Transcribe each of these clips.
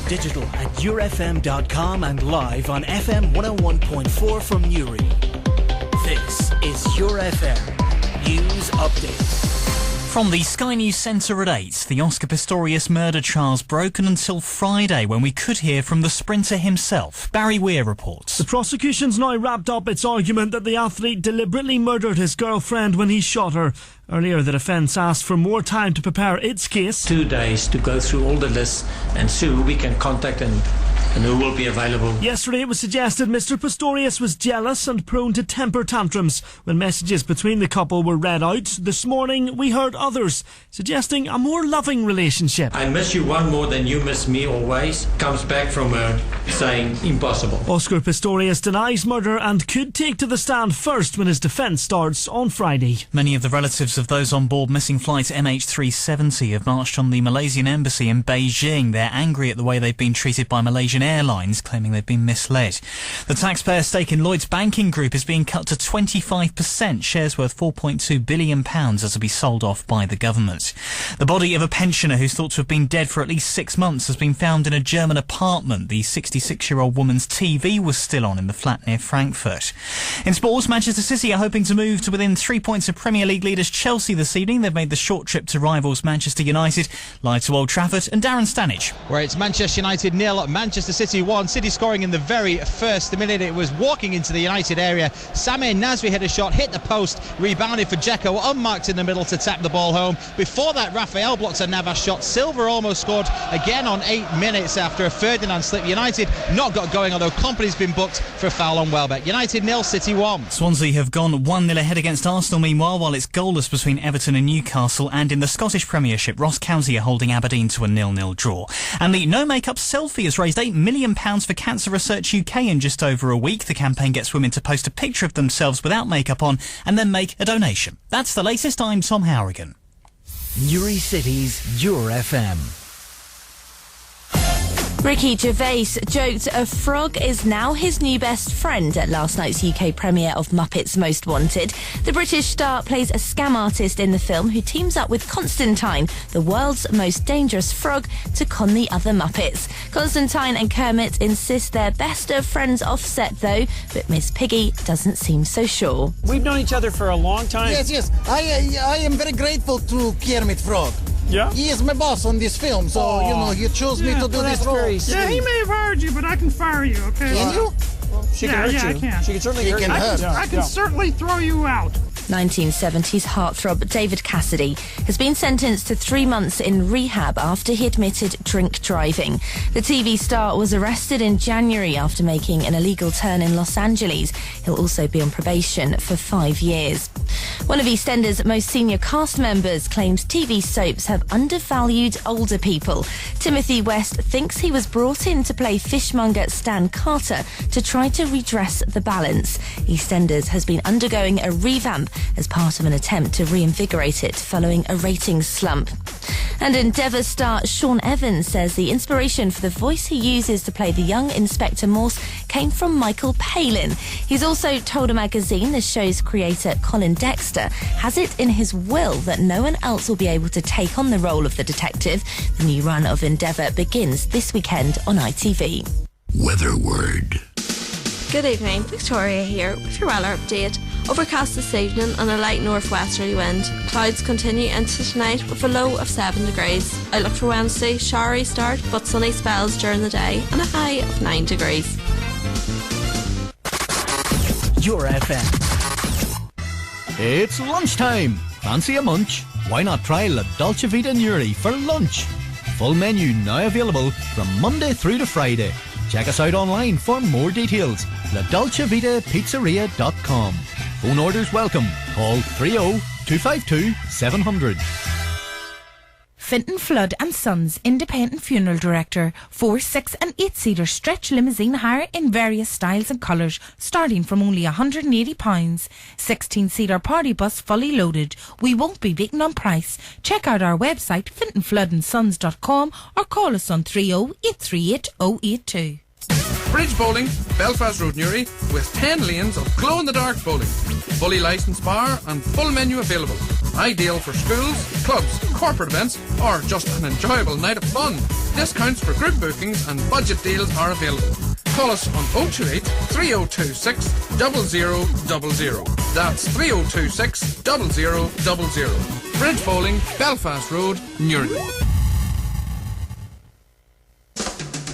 digital at IURFM.com and live on FM 101.4 from Newry. This is IUR FM News Update. From the Sky News Centre at 8, the Oscar Pistorius murder trial's broken until Friday, when we could hear from the sprinter himself. Barry Weir reports. The prosecution's now wrapped up its argument that the athlete deliberately murdered his girlfriend when he shot her. Earlier, the defence asked for more time to prepare its case. 2 days to go through all the lists and see who we can contact and who will be available. Yesterday it was suggested Mr Pistorius was jealous and prone to temper tantrums when messages between the couple were read out. This morning we heard others suggesting a more loving relationship. I miss you one more than you miss me always comes back from her saying impossible. Oscar Pistorius denies murder and could take to the stand first when his defence starts on Friday. Many of the relatives of those on board missing flight MH370 have marched on the Malaysian embassy in Beijing. They're angry at the way they've been treated by Malaysian Airlines, claiming they've been misled. The taxpayer stake in Lloyds Banking Group is being cut to 25%. Shares worth £4.2 billion are to be sold off by the government. The body of a pensioner who's thought to have been dead for at least 6 months has been found in a German apartment. The 66-year-old woman's TV was still on in the flat near Frankfurt. In sports, Manchester City are hoping to move to within 3 points of Premier League leaders Chelsea this evening. They've made the short trip to rivals Manchester United. Live to Old Trafford and Darren Stanage. Where it's Manchester United 0, Manchester City 1. City scoring in the very first minute. It was walking into the United area. Samir Nasri hit a shot, hit the post, rebounded for Dzeko, unmarked in the middle to tap the ball home. Before that, Rafael blocked a Navas shot. Silva almost scored again on 8 minutes after a Ferdinand slip. United not got going, although Company's been booked for a foul on Welbeck. United 0, City 1. Swansea have gone 1-0 ahead against Arsenal meanwhile, while it's goalless between Everton and Newcastle. And in the Scottish Premiership, Ross County are holding Aberdeen to a 0-0 draw. And the No Makeup Selfie has raised £8 million for Cancer Research UK in just over a week. The campaign gets women to post a picture of themselves without makeup on and then make a donation. That's the latest. I'm Tom Harrigan. Newry City's IUR FM. Ricky Gervais joked a frog is now his new best friend at last night's UK premiere of Muppets Most Wanted. The British star plays a scam artist in the film who teams up with Constantine, the world's most dangerous frog, to con the other Muppets. Constantine and Kermit insist they're best of friends offset though, but Miss Piggy doesn't seem so sure. We've known each other for a long time. Yes. I am very grateful to Kermit Frog. Yeah? He is my boss on this film, so, he chose me to do this role. Yeah, he may have hired you, but I can fire you, okay? Can you? She can hurt you. I can. She can certainly hurt you. I can certainly throw you out. 1970s heartthrob David Cassidy has been sentenced to 3 months in rehab after he admitted drink driving. The TV star was arrested in January after making an illegal turn in Los Angeles. He'll also be on probation for 5 years. One of EastEnders' most senior cast members claims TV soaps have undervalued older people. Timothy West thinks he was brought in to play fishmonger Stan Carter to try to redress the balance. EastEnders has been undergoing a revamp as part of an attempt to reinvigorate it following a ratings slump. And Endeavour star Sean Evans says the inspiration for the voice he uses to play the young Inspector Morse came from Michael Palin. He's also told a magazine the show's creator Colin Dexter has it in his will that no one else will be able to take on the role of the detective. The new run of Endeavour begins this weekend on ITV. Weather word. Good evening, Victoria here with your weather update. Overcast this evening and a light northwesterly wind. Clouds continue into tonight with a low of 7 degrees. Outlook for Wednesday, showery start but sunny spells during the day and a high of 9 degrees. IUR FM. It's lunchtime. Fancy a munch? Why not try La Dolce Vita Newry for lunch? Full menu now available from Monday through to Friday. Check us out online for more details. LaDolceVitaPizzeria.com. Phone orders welcome. Call 30-252-700. Fintan Flood and Sons Independent Funeral Director. 4, 6 and 8-seater stretch limousine hire in various styles and colours, starting from only £180. 16-seater party bus fully loaded. We won't be beaten on price. Check out our website fintanfloodandsons.com or call us on 30-838-082. Bridge Bowling, Belfast Road, Newry, with 10 lanes of glow-in-the-dark bowling. Fully licensed bar and full menu available. Ideal for schools, clubs, corporate events, or just an enjoyable night of fun. Discounts for group bookings and budget deals are available. Call us on 028 3026 0000. That's 3026 0000. Bridge Bowling, Belfast Road, Newry.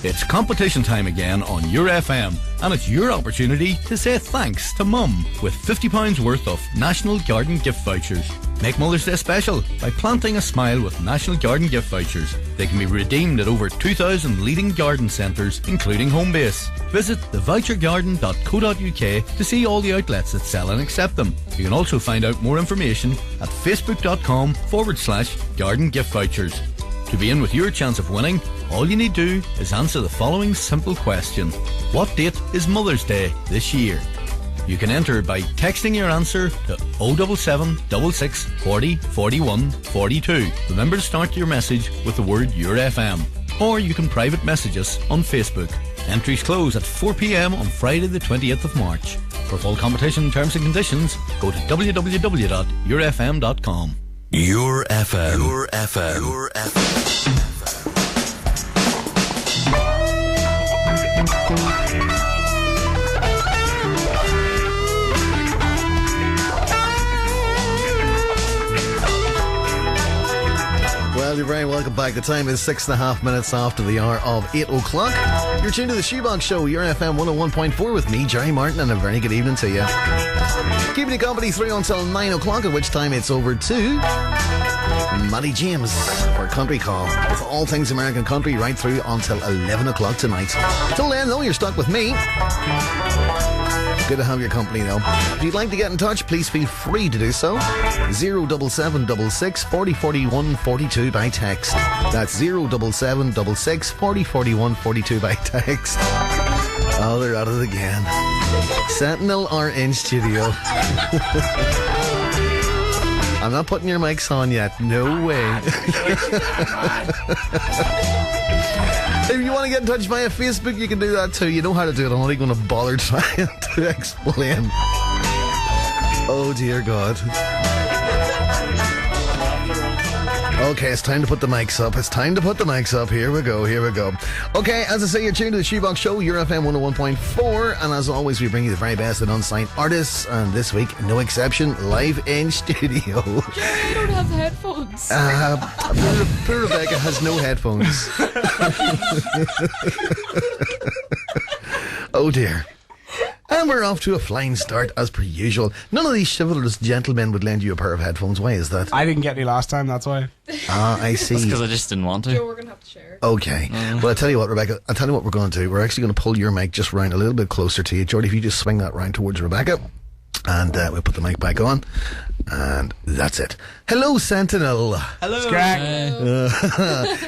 It's competition time again on IUR FM, and it's your opportunity to say thanks to Mum with £50 worth of National Garden gift vouchers. Make Mother's Day special by planting a smile with National Garden gift vouchers. They can be redeemed at over 2,000 leading garden centres, including Homebase. Visit thevouchergarden.co.uk to see all the outlets that sell and accept them. You can also find out more information at facebook.com/garden gift vouchers. To be in with your chance of winning, all you need to do is answer the following simple question. What date is Mother's Day this year? You can enter by texting your answer to 077 66 40 41 42. Remember to start your message with the word IUR FM. Or you can private message us on Facebook. Entries close at 4 p.m. on Friday the 28th of March. For full competition terms and conditions, go to www.iurfm.com. IUR FM. IUR FM. IUR FM. Well, you're very welcome back. The time is 6.5 minutes after the hour of 8 o'clock. You're tuned to the Shoebox Show, IUR FM 101.4 with me, Jerry Martin, and a very good evening to you. Keeping you company through until 9 o'clock, at which time it's over to Matty James for Country Call, with all things American country right through until 11 o'clock tonight. Till then, though, you're stuck with me. Good to have your company, though. If you'd like to get in touch, please feel free to do so. 07766 40 41 42 by text. That's 07766 40 41 42 by text. Oh, they're at it again. Sentinel are in studio. I'm not putting your mics on yet. No way. If you want to get in touch via Facebook, you can do that too. You know how to do it. I'm not even going to bother trying to explain. Oh, dear God. Okay, it's time to put the mics up. It's time to put the mics up. Here we go. Here we go. Okay, as I say, you're tuned to the Shoebox Show, IUR FM 101.4. And as always, we bring you the very best in unsigned artists. And this week, no exception, live in studio. Jerry, I don't have headphones. Poor Rebecca has no headphones. Oh, dear. And we're off to a flying start as per usual. None of these chivalrous gentlemen would lend you a pair of headphones. Why is that? I didn't get any last time, that's why. Ah, I see. That's because I just didn't want to. Joe, we're going to have to share. Okay. Well, I'll tell you what, Rebecca. I'll tell you what we're going to do. We're actually going to pull your mic just round a little bit closer to you. Jordy, if you just swing that round towards Rebecca. And we'll put the mic back on. And that's it. Hello, Sentinel. Hello.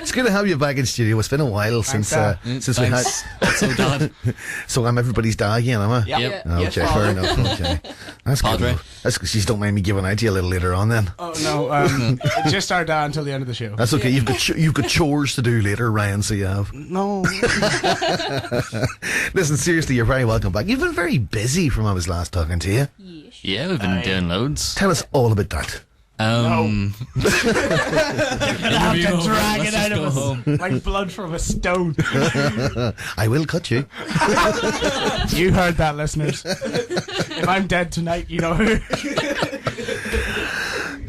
It's good to have you back in studio. It's been a while since we had. So, Dad. So I'm everybody's dad again, am I? Yep. Okay, fair enough. Okay, that's good. That's because you don't mind me giving out to you a little later on. Then. Oh no, just our dad until the end of the show. That's okay. You've got chores to do later, Ryan. So you have. No. Listen, seriously, you're very welcome back. You've been very busy from I was last talking to you. Yeah, we've been doing loads. Tell us all about that. You have to drag it out of us like blood from a stone. I will cut you. You heard that, listeners. If I'm dead tonight, you know who.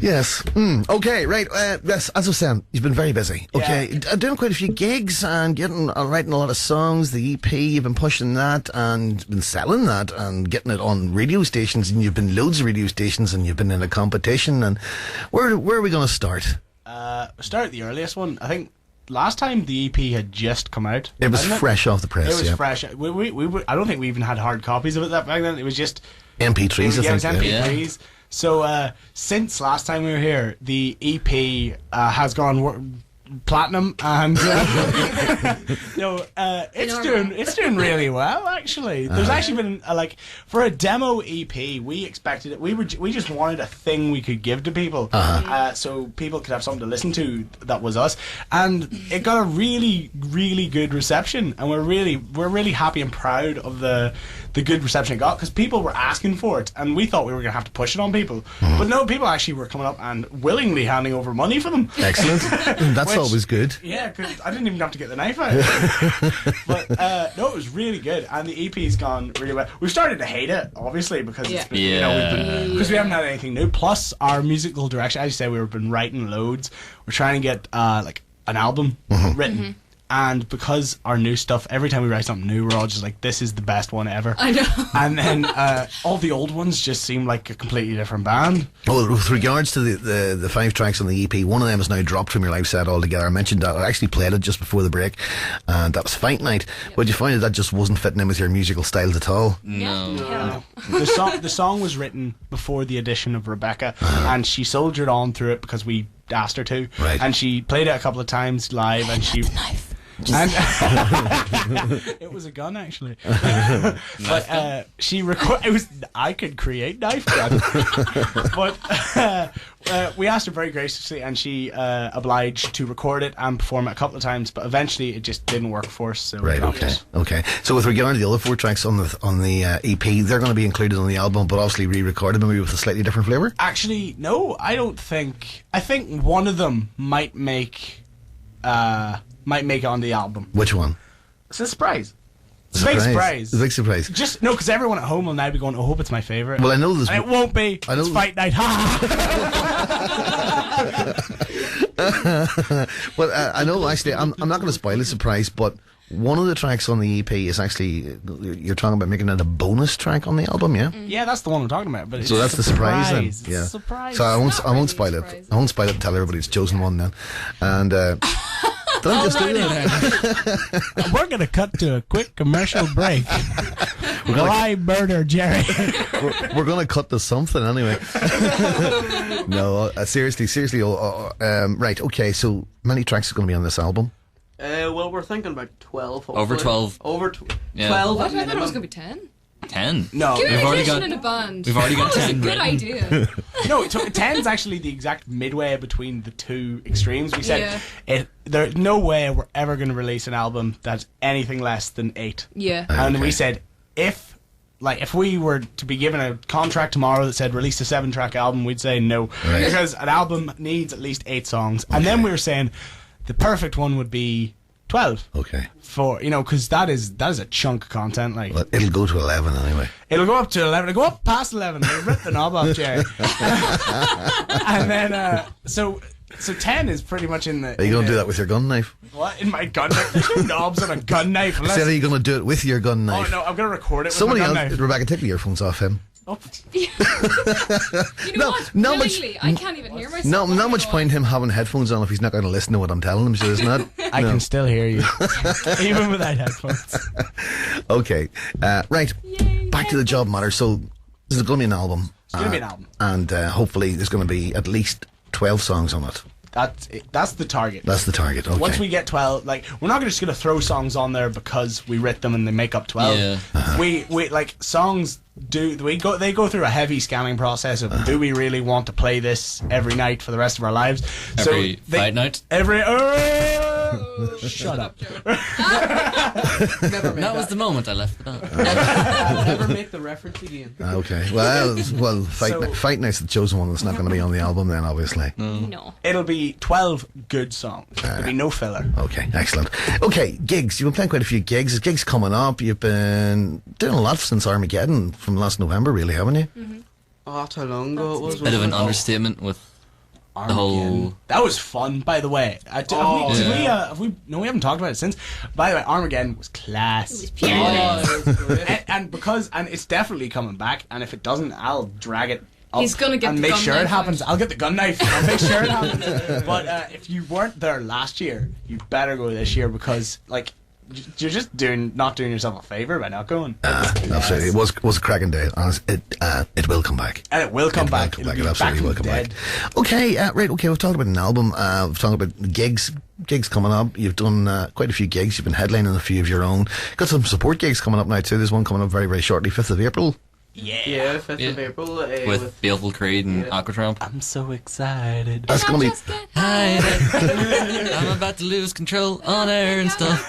Yes. Okay, right. Yes, as I was saying, you've been very busy. Okay. Doing quite a few gigs and writing a lot of songs. The EP, you've been pushing that and been selling that and getting it on radio stations, and you've been loads of radio stations, and you've been in a competition. And where are we going to start? Start at the earliest one. I think last time the EP had just come out. It was fresh off the press. It was fresh. We I don't think we even had hard copies of it back then. It was just MP3s. It was MP3s. So since last time we were here, the EP has gone platinum, and it's doing really well actually. There's actually been for a demo EP, we expected it. We just wanted a thing we could give to people, so people could have something to listen to. That was us, and it got a really, really good reception, and we're really happy and proud of the good reception it got, because people were asking for it, and we thought we were going to have to push it on people, but no, people actually were coming up and willingly handing over money for them. Excellent. That's always good. Yeah, because I didn't even have to get the knife out. But no, it was really good, and the EP's gone really well. We've started to hate it, obviously, because it's been, because we haven't had anything new. Plus, our musical direction, as you say, we've been writing loads. We're trying to get an album written. And because our new stuff, every time we write something new, we're all just like, this is the best one ever. I know. And then all the old ones just seem like a completely different band. Well, with regards to the 5 tracks on the EP, one of them is now dropped from your live set altogether. I mentioned that. I actually played it just before the break, and that was Fight Night. Yep. But you find that just wasn't fitting in with your musical styles at all? No. The song was written before the addition of Rebecca, and she soldiered on through it because we asked her to. Right. And she played it a couple of times live, and she... And it was a gun, actually. But I could create knife gun. But we asked her very graciously, and she obliged to record it and perform it a couple of times. But eventually, it just didn't work for us. So right. Okay. So with regard to the other 4 tracks on the EP, they're going to be included on the album, but obviously re-recorded, maybe with a slightly different flavour. Actually, no, I don't think. I think one of them might make it on the album. Which one? It's a surprise. It's a big surprise. It's a big surprise. Just no, because everyone at home will now be going, I hope it's my favourite. Well, I know this. And it won't be. It's Fight Night. Well, I know, actually, I'm not going to spoil the surprise, but one of the tracks on the EP is actually, you're talking about making it a bonus track on the album, yeah? Yeah, that's the one I'm talking about. But so that's the surprise then. Yeah. Surprise. So I won't spoil it. I won't spoil it and tell everybody it's chosen one then. And did I just do that? We're going to cut to a quick commercial break. Why murder Jerry? We're going to cut to something anyway. No, seriously. Right, okay, so many tracks are going to be on this album? Well, we're thinking about 12. Hopefully. Over 12. Over 12. What? I thought it was going to be 10. 10? No. We've already got in a band. We've already got 10. Good idea. No, 10's actually the exact midway between the two extremes. We said there's no way we're ever going to release an album that's anything less than 8. Yeah. And we said if we were to be given a contract tomorrow that said release a 7-track album, we'd say no. Right. Because an album needs at least 8 songs. Okay. And then we were saying the perfect one would be 12. Okay. For, because that is a chunk of content. Like, well, it'll go to 11 anyway. It'll go up to 11. It'll go up past 11. We'll rip the knob off, Jerry. And then, so 10 is pretty much in the... Are you going to do that with your gun knife? What? In my gun knife? There's no knobs on a gun knife. I said, are you going to do it with your gun knife? Oh, no, I'm going to record it with Somebody my gun else, knife. Rebecca, take the earphones off him. You know what? Not Willingly, I can't even hear myself. Not much point him having headphones on if he's not going to listen to what I'm telling him, so there's not... I can still hear you. Even without headphones. Okay. Right. Yay, back to the job matter. So, this is going to be an album. It's going to be an album. And hopefully there's going to be at least 12 songs on it. That's the target. That's the target, okay. Once we get 12, we're not just going to throw songs on there because we writ them and they make up 12. Yeah. We songs they go through a heavy scanning process of do we really want to play this every night for the rest of our lives? Every fight night? Shut up. That was the moment I left it on. Never make the reference again. Okay. Well, Fight Night's the chosen one that's not going to be on the album then, obviously. No. It'll be 12 good songs. There'll be no filler. Okay, excellent. Okay, gigs. You've been playing quite a few gigs. There's gigs coming up. You've been doing a lot since Armageddon from last November, really, haven't you? Mm-hmm. Oh, that's how long ago it was. Bit of an understatement with the whole... That was fun, by the way. We haven't talked about it since. By the way, Armageddon was class. It was great. and it's definitely coming back, and if it doesn't, I'll drag it up. He's gonna get and the make gun sure knife it happens. out. I'll get the gun knife. I'll make sure it happens. But if you weren't there last year, you better go this year because you're just not doing yourself a favour by not going. Absolutely, it was a cracking day. It will come back, and it will come back. It absolutely will come back. Okay, right. Okay, we've talked about an album. We've talked about gigs. gigs coming up. You've done quite a few gigs. You've been headlining a few of your own. Got some support gigs coming up now too. There's one coming up very, very shortly, 5th of April. Yeah, 5th of April. With Baleful Creed and Aquatramp. I'm so excited. That's going to be... I'm about to lose control on air and stuff.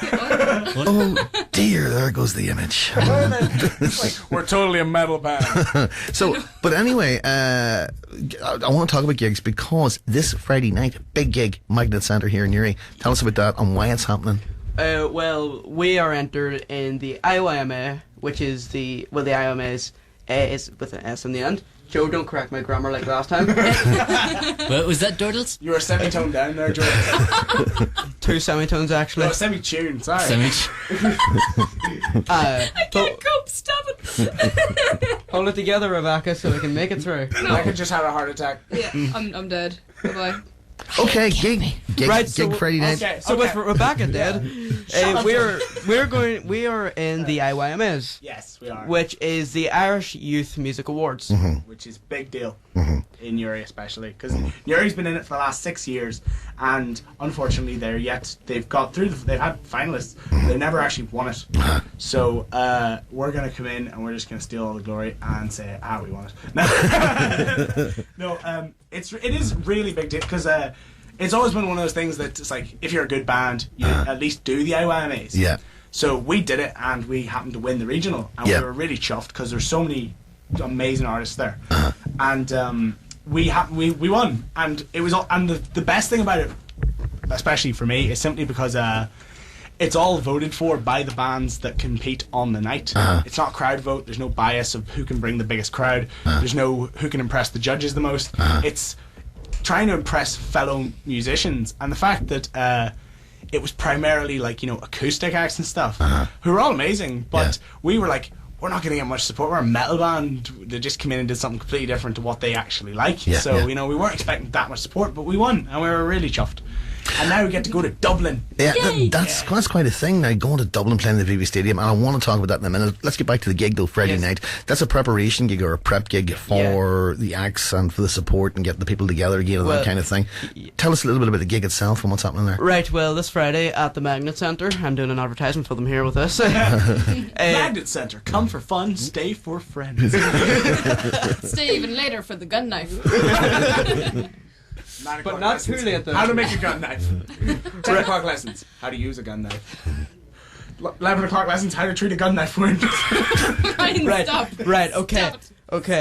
Oh dear, there goes the image. We're totally a metal band. So, but anyway, I want to talk about gigs because this Friday night, big gig, Magnet Centre here in Newry. Tell us about that and why it's happening. Well, we are entered in the IYMA, which is the IYMA is with an S in the end. Joe, don't correct my grammar like last time. What was that, Dordles? You were semitone down there, Joe. 2 semitones, actually. No, semitune, sorry. I can't cope, stop it. Hold it together, Rebecca, so we can make it through. No. I could just have a heart attack. Yeah, I'm dead. Bye-bye. Okay, gig Friday night. So with Rebecca dead, we are in the IYMAs. Yes, we are. Which is the Irish Youth Music Awards, which is a big deal in Newry, especially because Newry's been in it for the last 6 years, and unfortunately, they've got through. They've had finalists, they've never actually won it. So we're gonna come in and we're just gonna steal all the glory and say, we won it. No, it is really big deal because it's always been one of those things that it's like if you're a good band, you at least do the IYMAs. Yeah. So we did it and we happened to win the regional, and we were really chuffed because there's so many amazing artists there, and we won, and it was the best thing about it, especially for me, is simply because it's all voted for by the bands that compete on the night. It's not crowd vote. There's no bias of who can bring the biggest crowd. There's no who can impress the judges the most. It's trying to impress fellow musicians, and the fact that it was primarily acoustic acts and stuff who were all amazing, but we were like, we're not going to get much support. We're a metal band. They just came in and did something completely different to what they actually like. So we weren't expecting that much support, but we won, and we were really chuffed. And now we get to go to Dublin. Yeah, that's quite a thing now, going to Dublin, playing the VB Stadium, and I want to talk about that in a minute. Let's get back to the gig though, Friday night. That's a preparation gig or a prep gig for the acts and for the support and getting the people together again and that kind of thing. Tell us a little bit about the gig itself and what's happening there. Right, well, this Friday at the Magnet Centre, I'm doing an advertisement for them here with us. Magnet Centre, come for fun, stay for friends. Stay even later for the gun knife. But not too late though. How to make a gun knife. 10 o'clock lessons. How to use a gun knife. 11 o'clock lessons. How to treat a gun knife wound. Right. Okay.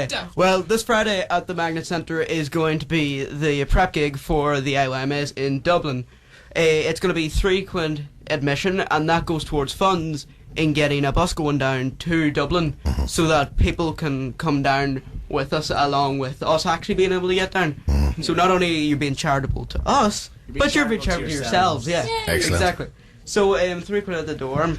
Stop. Well, this Friday at the Magnet Centre is going to be the prep gig for the IYMAs in Dublin. It's going to be £3 admission, and that goes towards funds in getting a bus going down to Dublin, so that people can come down with us, along with us actually being able to get down. So not only are you being charitable to us, but you're being charitable to yourselves. Yeah, exactly. So £3 at the door.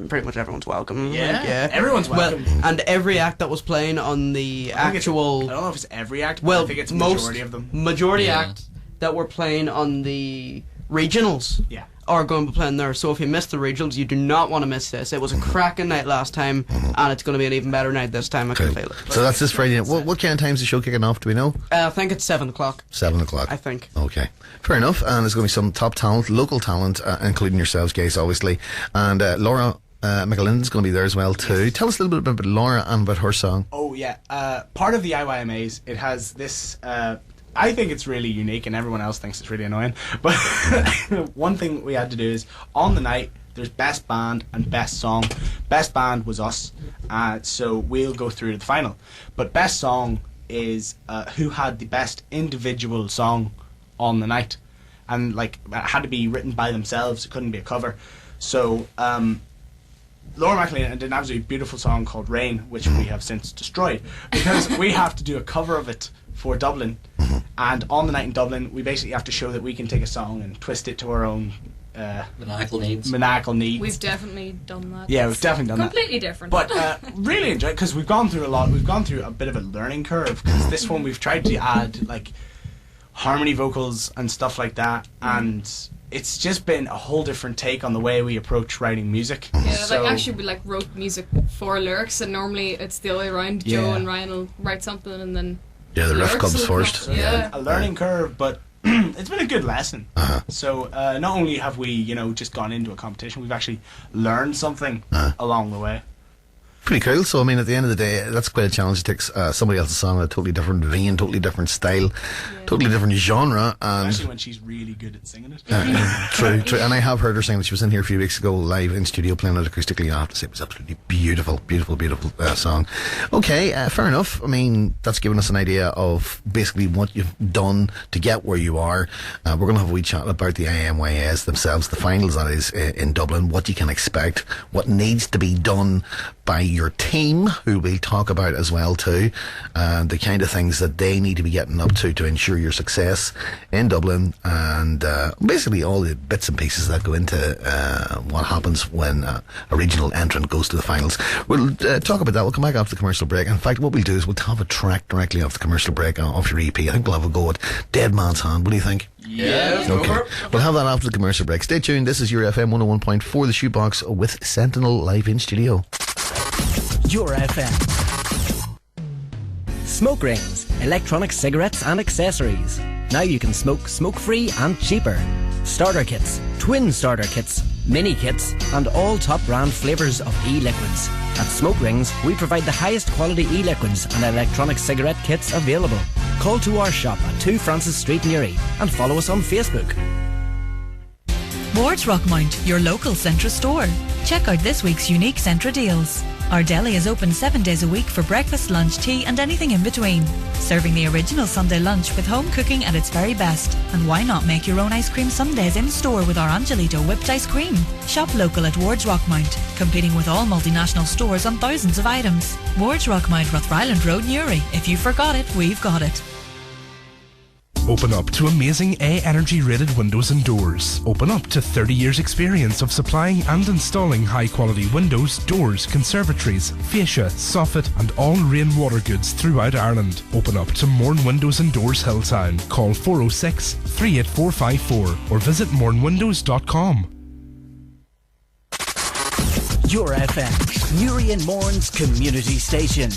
Pretty much everyone's welcome. Yeah, everyone's welcome. Well, and every act that was playing on the actual... I don't know if it's every act, but I think it's majority of them. Majority acts that were playing on the regionals are going to be playing there. So if you missed the regionals, you do not want to miss this. It was a cracking night last time, and it's going to be an even better night this time. I can feel it. So that's this Friday night. What kind of time's the show kicking off? Do we know? I think it's 7 o'clock. 7 o'clock. I think. Okay. Fair enough. And there's going to be some top talent, local talent, including yourselves, guys, obviously. And Laura McAlinden's going to be there as well too. Tell us a little bit about Laura and about her song. Oh yeah, part of the IYMAs, it has this. I think it's really unique, and everyone else thinks it's really annoying. But one thing we had to do is on the night there's best band and best song. Best band was us, so we'll go through to the final. But best song is who had the best individual song on the night, and it had to be written by themselves. It couldn't be a cover. So Laura McAlinden did an absolutely beautiful song called Rain, which we have since destroyed because we have to do a cover of it for Dublin. And on the night in Dublin, we basically have to show that we can take a song and twist it to our own maniacal needs. We've definitely done that. Yeah, we've definitely done completely different. But really enjoyed it because we've gone through a lot. We've gone through a bit of a learning curve because this one we've tried to add harmony vocals and stuff like that, and it's just been a whole different take on the way we approach writing music. Yeah, actually we wrote music for lyrics, and normally it's the other way around. Joe and Ryan will write something and then the riff comes first. So a learning curve, but it's been a good lesson. So not only have we, just gone into a competition, we've actually learned something along the way. Pretty cool. So, I mean, at the end of the day, that's quite a challenge. It takes somebody else's song in a totally different vein, totally different style, totally different genre. And especially when she's really good at singing it. True. And I have heard her sing. She was in here a few weeks ago live in studio playing it acoustically. I have to say it was absolutely beautiful song. Okay, fair enough. I mean, that's given us an idea of basically what you've done to get where you are. We're going to have a wee chat about the IYMAs themselves, the finals that is in Dublin, what you can expect, what needs to be done by your team, who we'll talk about as well too, and the kind of things that they need to be getting up to ensure your success in Dublin, and basically all the bits and pieces that go into what happens when a regional entrant goes to the finals. We'll talk about that. We'll come back after the commercial break. In fact, what we'll do is we'll have a track directly off the commercial break off your EP. I think we'll have a go at Dead Man's Hand. What do you think? Yeah. Okay. We'll have that after the commercial break. Stay tuned. This is your FM 101.4, the Shoebox with Sentinel live in studio. Your FM. Smoke rings, electronic cigarettes and accessories. Now you can smoke smoke-free and cheaper. Starter kits, twin starter kits, mini kits, and all top brand flavours of e-liquids. At Smoke Rings, we provide the highest quality e-liquids and electronic cigarette kits available. Call to our shop at 2 Francis Street, Newry, and follow us on Facebook. Ward's Rockmount, your local Centra store. Check out this week's unique Centra deals. Our deli is open 7 days a week for breakfast, lunch, tea and anything in between. Serving the original Sunday lunch with home cooking at its very best. And why not make your own ice cream sundaes in store with our Angelito whipped ice cream? Shop local at Ward's Rockmount, competing with all multinational stores on thousands of items. Ward's Rockmount, Rothryland Road, Newry. If you forgot it, we've got it. Open up to amazing A Energy rated windows and doors. Open up to 30 years experience of supplying and installing high quality windows, doors, conservatories, fascia, soffit and all rainwater goods throughout Ireland. Open up to Morn Windows and Doors Hilltown. Call 406 38454 or visit mornwindows.com. Your FM, Newry and Mourne's community station.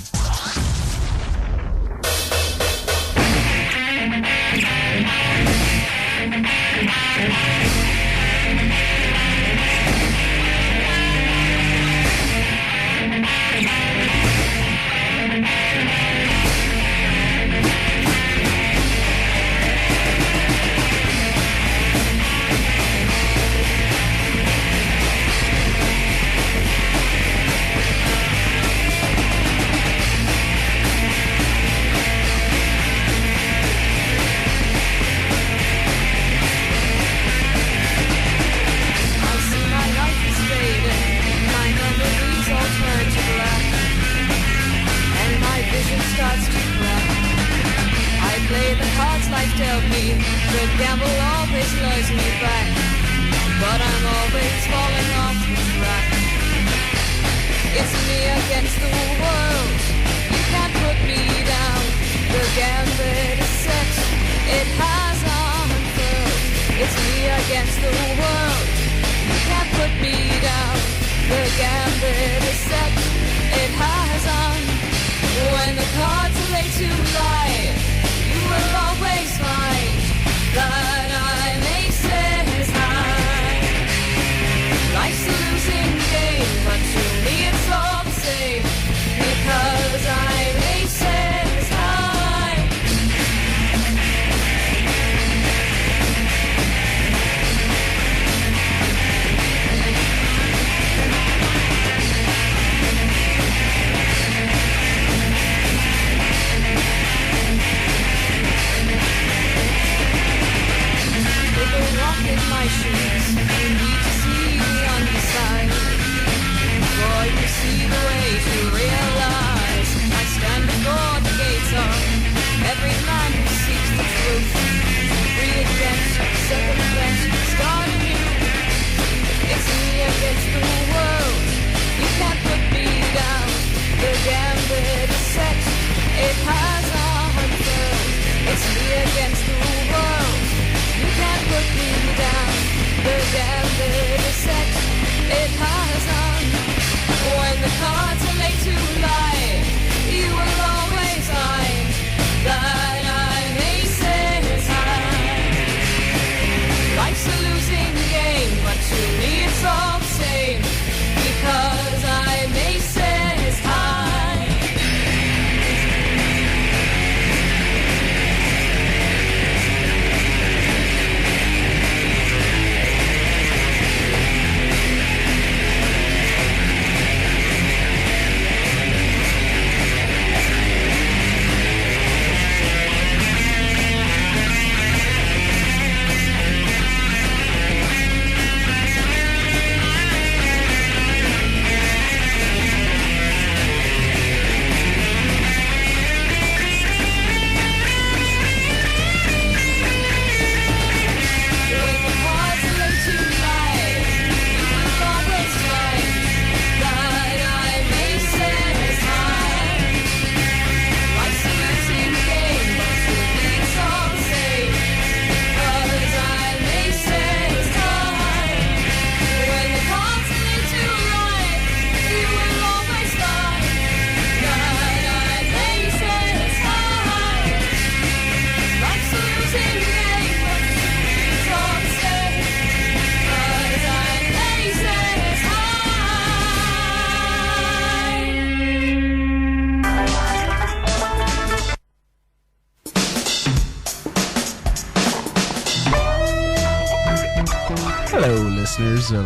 Hello, listeners of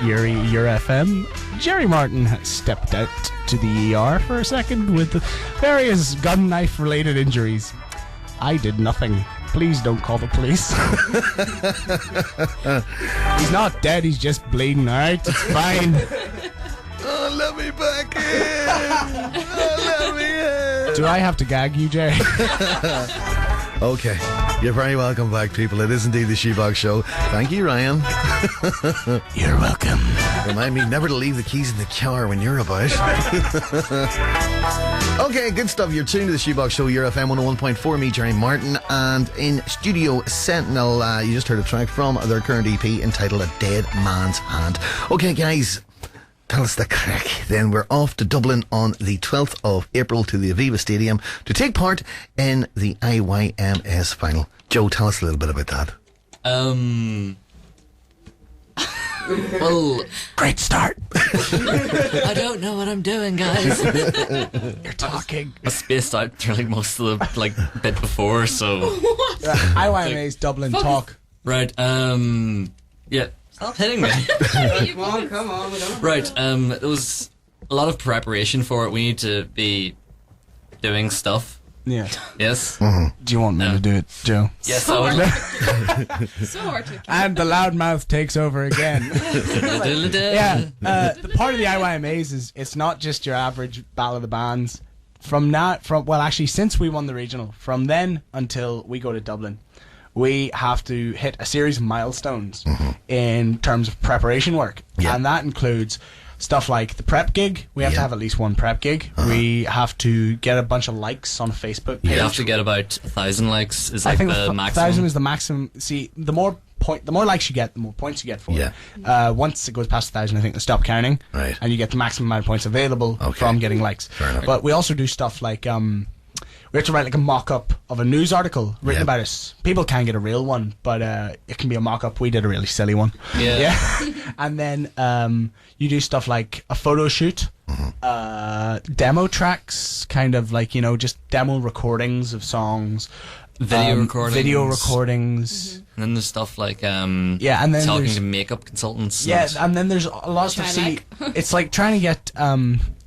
IUR FM. Jerry Martin has stepped out to the ER for a second with various gun knife related injuries. I did nothing. Please don't call the police. He's not dead, he's just bleeding, alright? It's fine. Oh, let me back in. Oh, let me in. Do I have to gag you, Jerry? Okay. You're very welcome back, people. It is indeed the Shoebox Show. Thank you, Ryan. You're welcome. Remind me never to leave the keys in the car when you're about. Okay, good stuff. You're tuned to the Shoebox Show, IUR FM 101.4. Me, Jerry Martin, and in studio Sentinel, you just heard a track from their current EP entitled A Dead Man's Hand. Okay, guys, tell us the crack. Then we're off to Dublin on the 12th of April to the Aviva Stadium to take part in the IYMS final. Joe, tell us a little bit about that. Well, great start. I don't know what I'm doing, guys. You're talking. I spaced out through like most of the bit before, so. IYMA's Dublin talk. Right. Yeah. Stop hitting me. Come on. Right. There was a lot of preparation for it. We need to be doing stuff. Yeah. Yes. Mm-hmm. Do you want me to do it, Joe? Yes, So I would. So articulate. And the loudmouth takes over again. Yeah. The part of the IYMAs is it's not just your average battle of the bands. Since we won the regional, from then until we go to Dublin, we have to hit a series of milestones in terms of preparation work. Yeah. And that includes stuff like the prep gig. We have to have at least one prep gig. We have to get a bunch of likes on a Facebook page. You have to get about 1,000 likes is I like think the maximum. 1,000 is the maximum. See, the more likes you get, the more points you get for it. Once it goes past 1,000, I think they stop counting. Right. And you get the maximum amount of points available from getting likes. Fair enough. But we also do stuff like we have to write like a mock-up of a news article written about us. People can get a real one, but it can be a mock-up. We did a really silly one. Yeah. And then you do stuff like a photo shoot, demo tracks, kind of like, just demo recordings of songs. Video recordings. And then there's stuff like and then talking to makeup consultants. And then there's a lot of stuff. See, it's like trying to get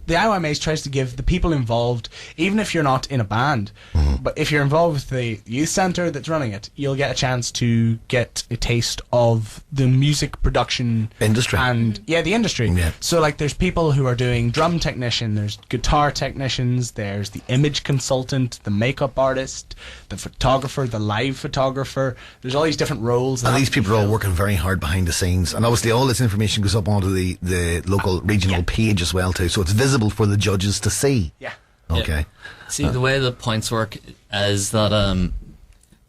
the IYMAs tries to give the people involved, even if you're not in a band, but if you're involved with the youth centre that's running it, you'll get a chance to get a taste of the music production industry. And the industry. Yeah. So like there's people who are doing drum technician, there's guitar technicians, there's the image consultant, the makeup artist, the photographer, the live photographer. There's all these different roles. And these people are all working very hard behind the scenes. And obviously all this information goes up onto the local regional page as well too. So it's visible for the judges to see. Yeah. Okay. See, the way the points work is that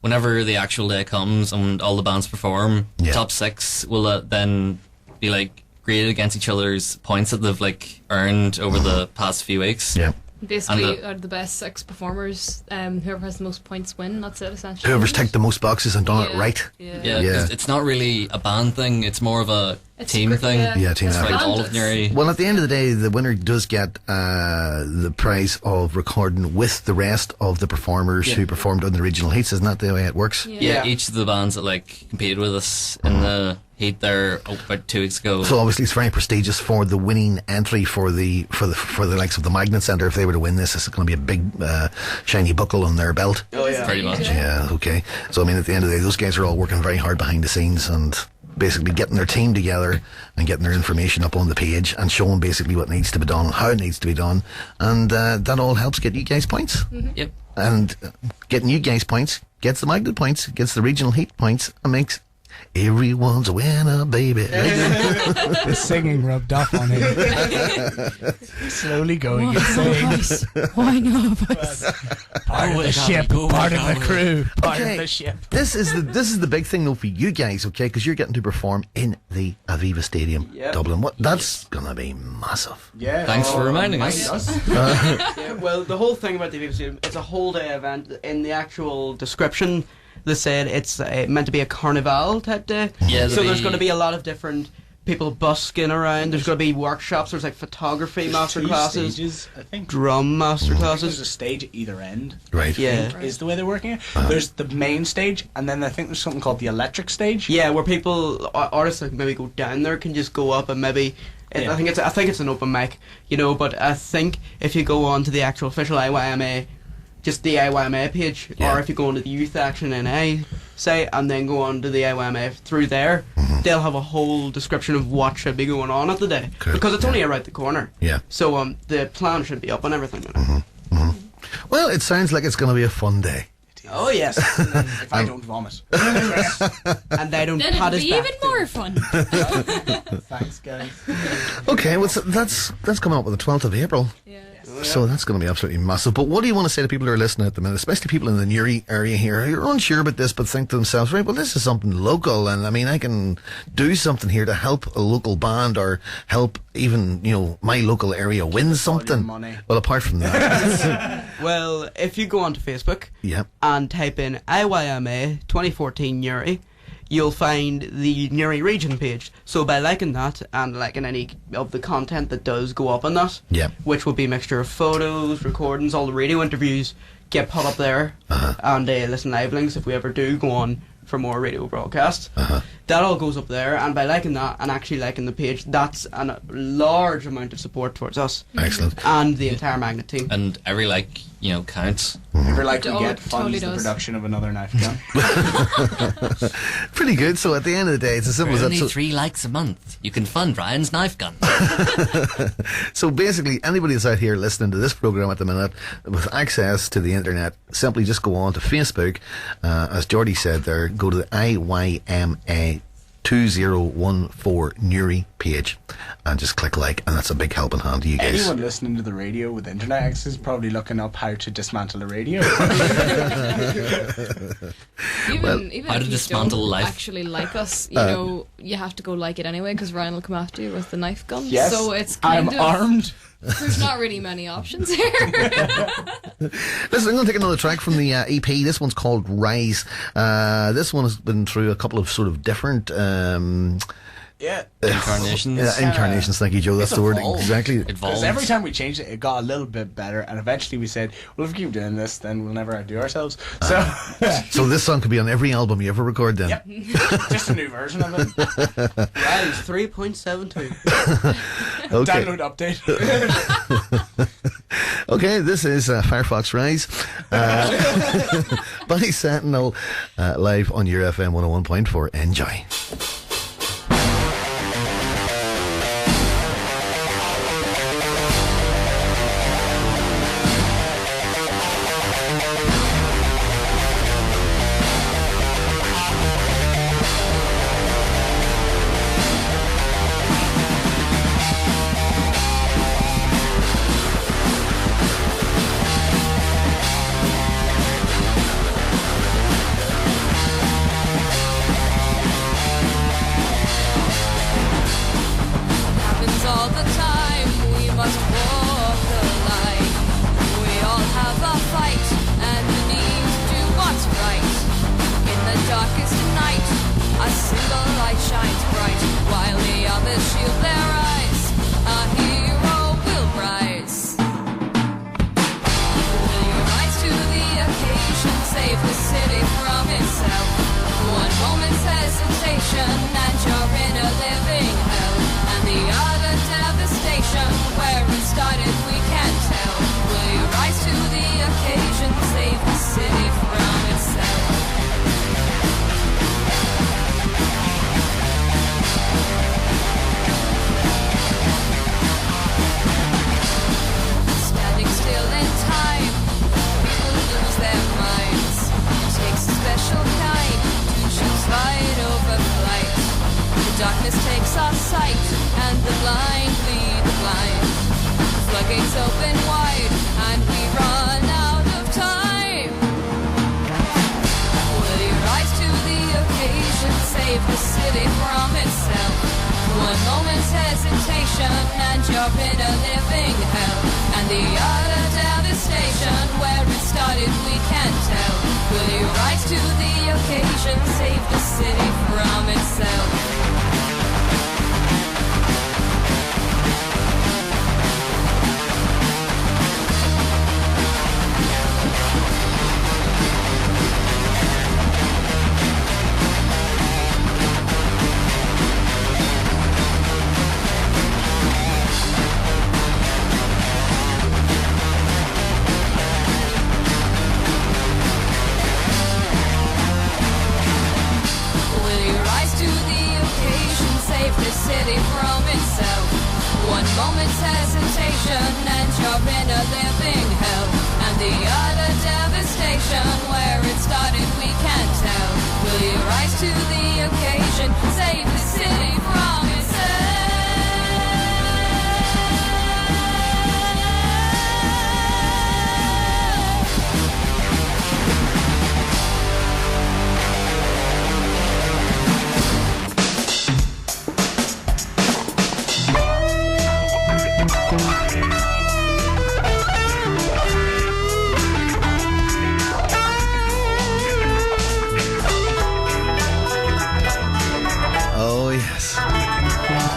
whenever the actual day comes and all the bands perform, top 6 will then be like graded against each other's points that they've earned over the past few weeks. Yeah. Basically, out of the best 6 performers, whoever has the most points win. That's it, essentially. Whoever's ticked the most boxes and done it right. Yeah, 'cause it's not really a band thing, it's more of a team thing. Team it's effort. like all of Newry. Well, at the end of the day, the winner does get the prize of recording with the rest of the performers who performed on the regional heats. Isn't that the way it works? Yeah, each of the bands that competed with us in the heat there about 2 weeks ago. So obviously it's very prestigious for the winning entry for the likes of the Magnet Centre. If they were to win this, it's going to be a big shiny buckle on their belt. Oh yeah, pretty much. Yeah, okay. So I mean, at the end of the day, those guys are all working very hard behind the scenes and basically getting their team together and getting their information up on the page and showing basically what needs to be done, how it needs to be done, and that all helps get you guys points. Yep. And getting you guys points gets the Magnet points, gets the regional heat points, and makes everyone's a winner, baby. The singing rubbed off on him. Slowly going and saying, Why not of us? Part of the ship, part of the crew, part of the ship. This is the big thing though for you guys, okay? Because you're getting to perform in the Aviva Stadium, Dublin. That's gonna be massive. Yeah. Thanks for reminding us. Well, the whole thing about the Aviva Stadium, it's a whole day event. In the actual description, they said it's meant to be a carnival type day. Yeah, so there's going to be a lot of different people busking around. There's going to be workshops. There's like photography masterclasses, stages, I think. drum masterclasses. There's a stage at either end. Right. Yeah. Is the way they're working it. There's the main stage, and then I think there's something called the electric stage. Yeah, where people, artists that maybe go down there can just go up and maybe. I think it's an open mic, you know. But I think if you go on to the actual official IYMA, just the IYMA page, or if you go onto the Youth Action NA site and then go on to the IYMA through there, they'll have a whole description of what should be going on at the day. Cool. Because it's only around the corner. Yeah. So the plan should be up and everything. Well, it sounds like it's going to be a fun day. Oh yes. If I don't vomit. And I don't Then pat it'll his be back. even more fun. Thanks, guys. Okay, well, so that's coming up with the 12th of April. So that's going to be absolutely massive. But what do you want to say to people who are listening at the minute, especially people in the Newry area here who are unsure about this but think to themselves, right, well, this is something local, and I mean, I can do something here to help a local band or help even, you know, my local area win something. Well, apart from that. Well, if you go onto Facebook and type in IYMA 2014 Newry, you'll find the Newry region page. So by liking that and liking any of the content that does go up on that, which will be a mixture of photos, recordings, all the radio interviews get put up there, and listen live links if we ever do go on for more radio broadcasts. That all goes up there, and by liking that and actually liking the page, that's a large amount of support towards us. Excellent. And the entire Magnet team. And every like, you know, counts. Every like we Oh, get it funds totally the does. production of another knife gun. Pretty good. So at the end of the day, it's as simple as that. Only So, 3 likes a month. You can fund Ryan's knife gun. so basically, anybody that's out here listening to this program at the minute with access to the internet, simply just go on to Facebook, as Geordie said there, go to the IYMA 2014 Newry page and just click like, and that's a big helping hand to you guys. Anyone listening to the radio with internet access is probably looking up how to dismantle a radio. Even how to if you dismantle don't life. actually like us, you know, you have to go like it anyway because Ryan will come after you with the knife gun. Yes, so it's kind I'm of armed. There's not really many options here. Listen, I'm going to take another track from the EP. This one's called Rise. This one has been through a couple of sort of different Incarnations. Incarnations, thank you, Joe. That's the word. Exactly. Because every time we changed it, it got a little bit better, and eventually we said, well, if we keep doing this, then we'll never outdo ourselves. So So this song could be on every album you ever record then. Yep. Just a new version of it. Rise 3.72. Okay. Download update. Okay, this is Firefox Rise by Sentinel, live on IUR FM 101.4. Enjoy. Happens all the time, we must walk the line. We all have a fight, and we need to do what's right. In the darkest night, a single light shines bright, while the others shield their eyes. A hero will rise. Will you rise to the occasion, save the city from itself? One moment's hesitation, and you're in a living hell. And the other devastation, where it started we can't tell. Will you rise to the occasion, save the city from itself? Standing still in time, people lose their minds. It takes a special kind to choose fight over flight. The darkness takes our sight, and the blind lead the blind. The floodgates open wide, and we run out of time. Will you rise to the occasion, save the city from itself? One moment's hesitation, and you're in a living hell. And the utter devastation, where it started we can't tell. Will you rise to the occasion, save the city from itself? city from itself. One moment's hesitation and you're in a living hell, and the other devastation. Where it started we can't tell. Will you rise to the occasion, save the city from itself?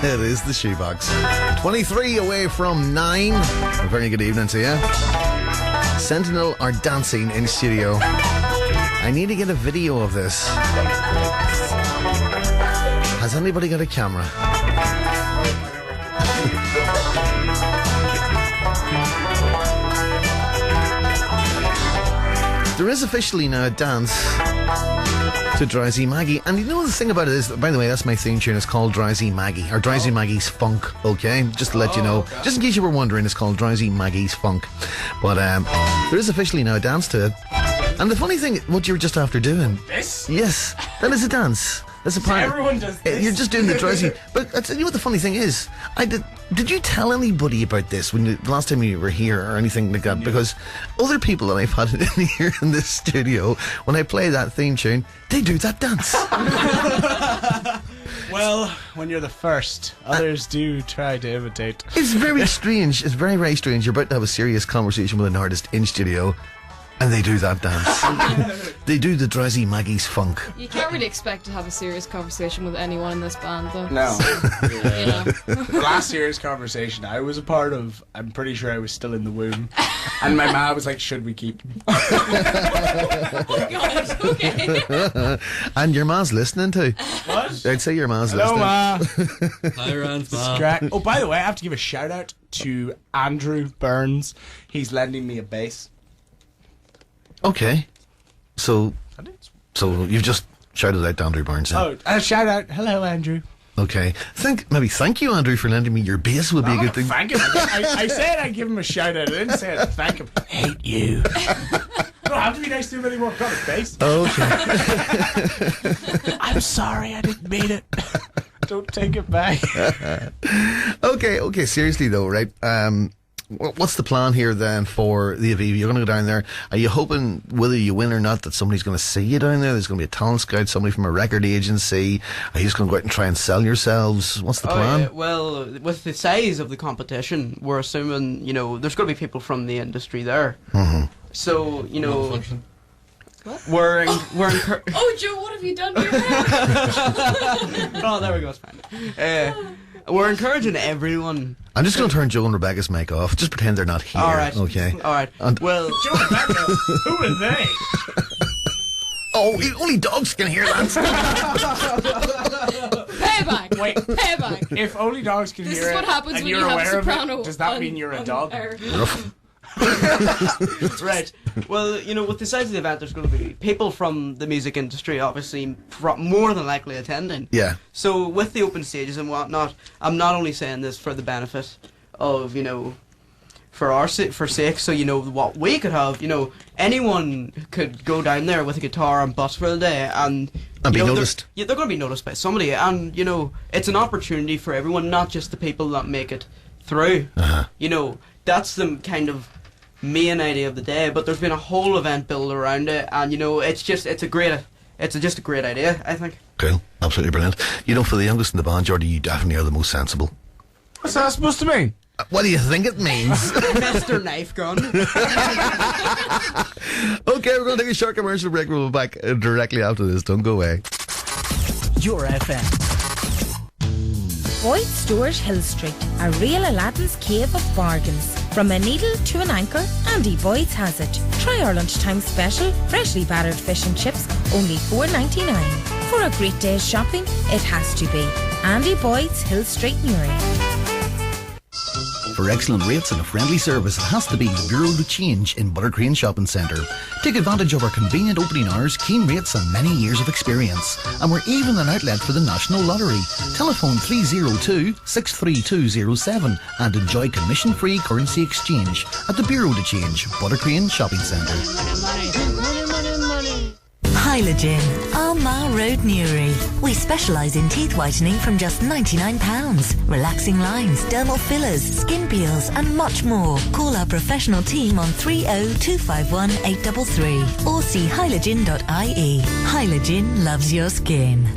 It is the Shoebox. 23 away from 9. A very good evening to you. Sentinel are dancing in studio. I need to get a video of this. Has anybody got a camera? There is officially now a dance to Drowsy Maggie. And you know the thing about it is, by the way, that's my theme tune. It's called Drowsy Maggie, or Drowsy Maggie's Funk, okay? Just to let you know. Okay. Just in case you were wondering, it's called Drowsy Maggie's Funk. But there is officially now a dance to it. And the funny thing, what you were just after doing... This? Yes, that is a dance. That's a part. Everyone does this. You're just doing the drowsy. But you know what the funny thing is? Did you tell anybody about this when the last time you were here or anything like that? Because other people that I've had in here in this studio, when I play that theme tune, they do that dance. Well, when you're the first, others do try to imitate. It's very strange. It's very, very strange. You're about to have a serious conversation with an artist in studio, and they do that dance. They do the Drowsy Maggie's Funk. You can't really expect to have a serious conversation with anyone in this band, though. No. So, you know. The last serious conversation I was a part of, I'm pretty sure I was still in the womb. And my mom was like, should we keep him? Oh, God, okay. And your ma's listening too. What? I'd say your ma's Hello, listening. Ma. Hi, Rand's Ma. Scrack. Oh, by the way, I have to give a shout out to Andrew Burns. He's lending me a bass. Okay. So you've just shouted out to Andrew Burns. Oh, a shout out. Hello, Andrew. Okay. Thank you, Andrew, for lending me your bass would be a good thing. Thank him. I said I'd give him a shout out. I didn't say I'd thank him. Hate you. I don't have to be nice to him anymore. I've got his bass. Okay. I'm sorry, I didn't mean it. Don't take it back. Okay, seriously though, right? What's the plan here then for the Aviva? You're going to go down there. Are you hoping, whether you win or not, that somebody's going to see you down there? There's going to be a talent scout, somebody from a record agency. Are you just going to go out and try and sell yourselves? What's the plan? Yeah, well, with the size of the competition, we're assuming, there's going to be people from the industry there. Mm-hmm. So, What? We're Oh, Joe, what have you done to your hair? Oh, there we go, it's fine. We're encouraging everyone. I'm just going to turn Joe and Rebecca's mic off. Just pretend they're not here. All right. Okay. All right. And Well, Joe and Rebecca, who are they? Oh, only dogs can hear that. Payback. Wait. Payback. If only dogs can This hear is it what happens and when you're you have a aware of soprano it, does that on- mean you're a on dog? air. right. Well, with the size of the event, there's going to be people from the music industry, obviously, more than likely attending. Yeah. So with the open stages and whatnot, I'm not only saying this for the benefit of, for sake, so what we could have, anyone could go down there with a guitar and bus for the day and be noticed. They're going to be noticed by somebody, and it's an opportunity for everyone, not just the people that make it through. Uh-huh. That's the kind of main idea of the day, but there's been a whole event built around it, and it's just a great idea, I think. Cool. Absolutely brilliant. For the youngest in the band, Jordy, you definitely are the most sensible. What's that supposed to mean? What do you think it means? Mr. Knife Gun. Okay, we're going to take a short commercial break. We'll be back directly after this. Don't go away. Your FM. Boyd Stores Hill Street, a real Aladdin's cave of bargains. From a needle to an anchor, Andy Boyd's has it. Try our lunchtime special, freshly battered fish and chips, only $4.99. For a great day's shopping, it has to be Andy Boyd's Hill Street, Newry. For excellent rates and a friendly service, it has to be Bureau de Change in Buttercrane Shopping Centre. Take advantage of our convenient opening hours, keen rates and many years of experience. And we're even an outlet for the National Lottery. Telephone 302-63207 and enjoy commission-free currency exchange at the Bureau de Change, Buttercrane Shopping Centre. Hylogen, Armagh Road, Newry. We specialise in teeth whitening from just £99. Relaxing lines, dermal fillers, skin peels and much more. Call our professional team on 30251 833 or see hylogen.ie. Hylogen loves your skin.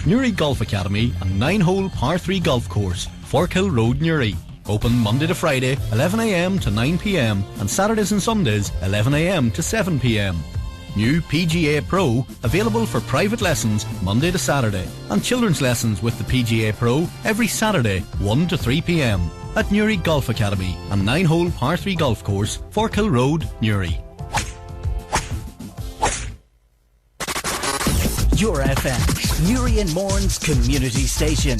Newry Golf Academy and 9-hole par 3 golf course, Forkhill Road, Newry. Open Monday to Friday, 11am to 9pm, and Saturdays and Sundays, 11am to 7pm. New PGA Pro, available for private lessons Monday to Saturday, and children's lessons with the PGA Pro every Saturday, 1 to 3pm. At Newry Golf Academy and 9-hole par 3 golf course, Forkhill Road, Newry. Your FM, Newry and Mourne's community station.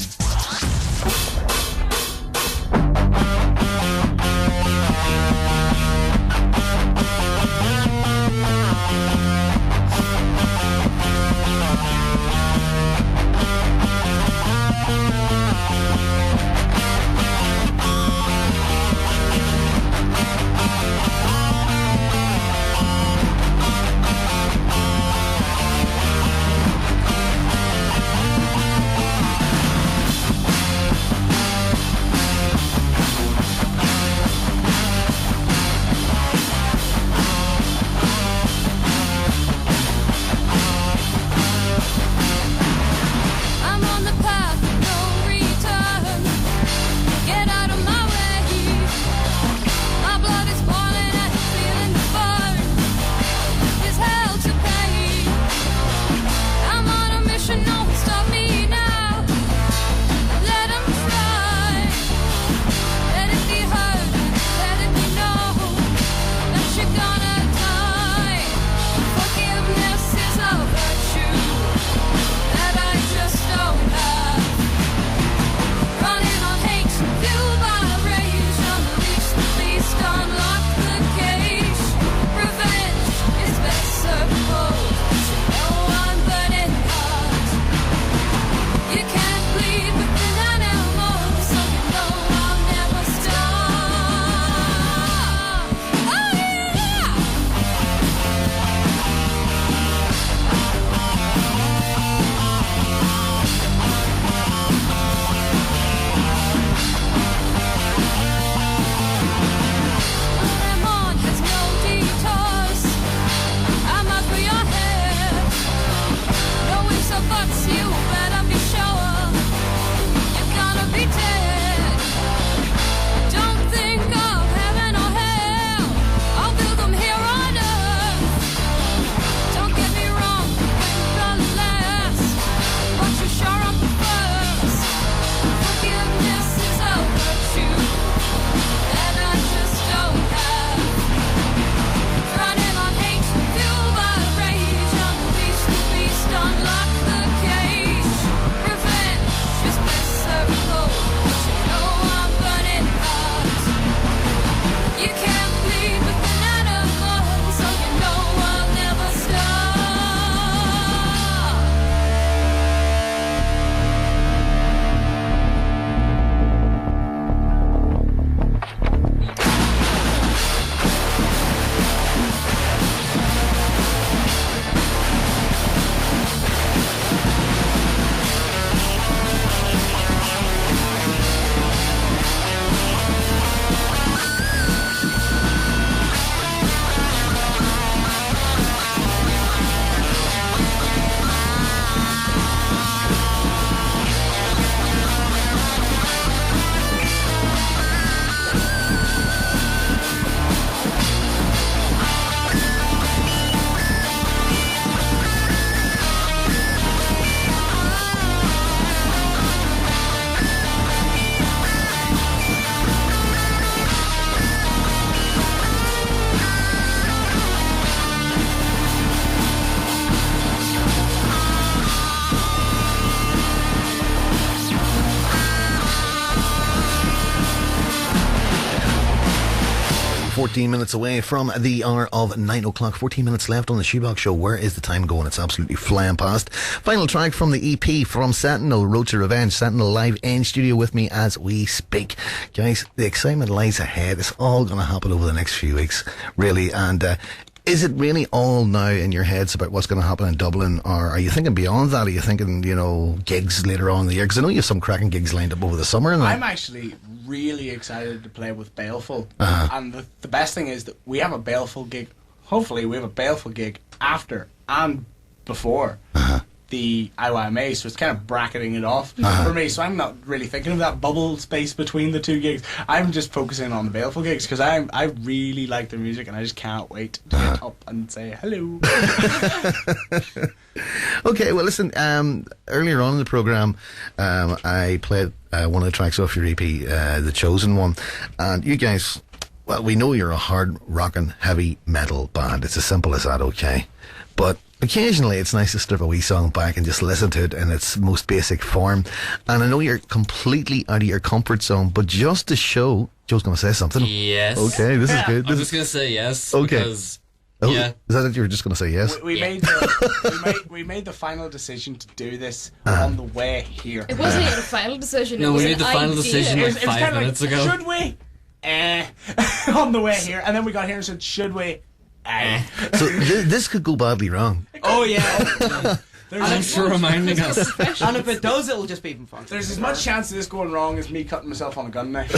14 minutes away from the hour of 9 o'clock. 14 minutes left on the Shoebox Show. Where is the time going? It's absolutely flying past. Final track from the EP from Sentinel, Road to Revenge. Sentinel live in studio with me as we speak. Guys, the excitement lies ahead. It's all going to happen over the next few weeks, really. And is it really all now in your heads about what's going to happen in Dublin, or are you thinking beyond that? Are you thinking, gigs later on in the year? Because I know you have some cracking gigs lined up over the summer. And I'm actually really excited to play with Baleful. And the best thing is that we have a Baleful gig. Hopefully we have a Baleful gig after and before the IYMA, so it's kind of bracketing it off for me. So I'm not really thinking of that bubble space between the two gigs. I'm just focusing on the Baleful gigs because I really like the music and I just can't wait to get up and say hello. Okay, well listen, earlier on in the programme I played one of the tracks off your EP, The Chosen One, and you guys, well, we know you're a hard rockin' heavy metal band. It's as simple as that, okay? But occasionally it's nice to strip a wee song back and just listen to it in its most basic form. And I know you're completely out of your comfort zone, but just to show... Joe's going to say something. Yes. Okay, this is good. I'm just going to say yes. Okay. Because, yeah. Is that it? You were just going to say yes? We made the final decision to do this on the way here. It wasn't even a final decision. No, it was we made the final decision like 5 minutes ago. Should we? On the way here. And then we got here and said, should we? So this could go badly wrong. Oh yeah. Thanks for reminding us. And if it does, it'll just be even fun. There's as much chance of this going wrong as me cutting myself on a gun knife.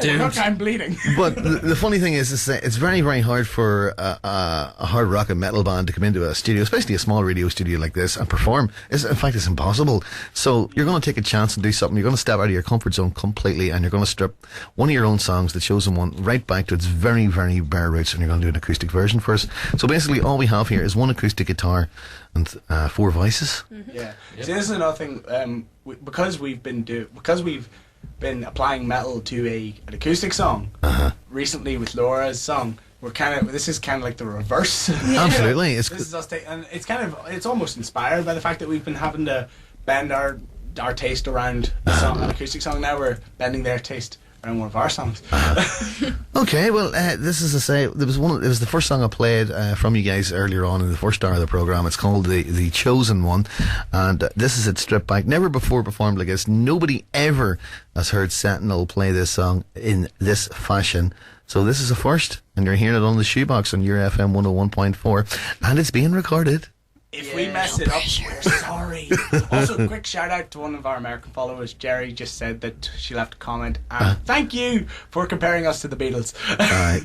Look, I'm bleeding. But the funny thing is it's very, very hard for a hard rock and metal band to come into a studio, especially a small radio studio like this, and perform. In fact, it's impossible. So you're going to take a chance and do something. You're going to step out of your comfort zone completely, and you're going to strip one of your own songs, The Chosen One, right back to its very, very bare roots, and you're going to do an acoustic version for us. So basically all we have here is one acoustic guitar and 4 voices. Yeah. Yep. See, this is another thing. Because we've been applying metal to an acoustic song recently with Laura's song. This is kind of like the reverse. Absolutely. This is us and it's almost inspired by the fact that we've been having to bend our taste around an acoustic song. Now we're bending their taste around one of our songs. Okay, well, this is to say, it was the first song I played from you guys earlier on in the first hour of the programme. It's called the Chosen One, and this is it stripped back. Never before performed like this. Nobody ever has heard Sentinel play this song in this fashion. So this is a first, and you're hearing it on the Shoebox on IUR FM 101.4, and it's being recorded. If we mess it up, we're sorry. Also, quick shout out to one of our American followers. Jerry just said that she left a comment. Thank you for comparing us to the Beatles.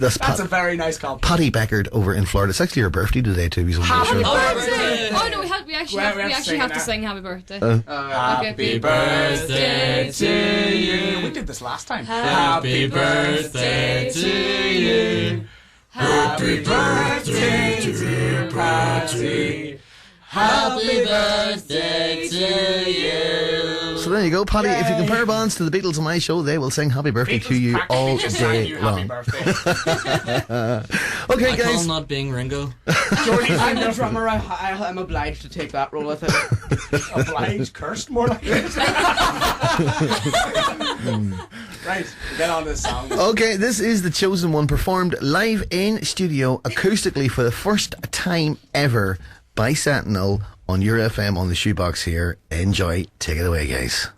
That's a very nice compliment. Patty Beckard over in Florida. It's actually her birthday today too. Happy birthday! Oh no, we actually have to sing happy birthday. Happy birthday to you. We did this last time. Happy birthday to you. Happy birthday to Patty. Happy birthday to you. So there you go, Paddy. If you compare bands to the Beatles on my show, they will sing happy birthday to you all day long. Okay, guys. call not being Ringo. Jordy, I'm the drummer. I'm obliged to take that role, I think. Obliged? Cursed? More like this. Right, get on this song. Okay, this is The Chosen One, performed live in studio acoustically for the first time ever by Sentinel on IUR FM on the Shoebox here. Enjoy. Take it away, guys.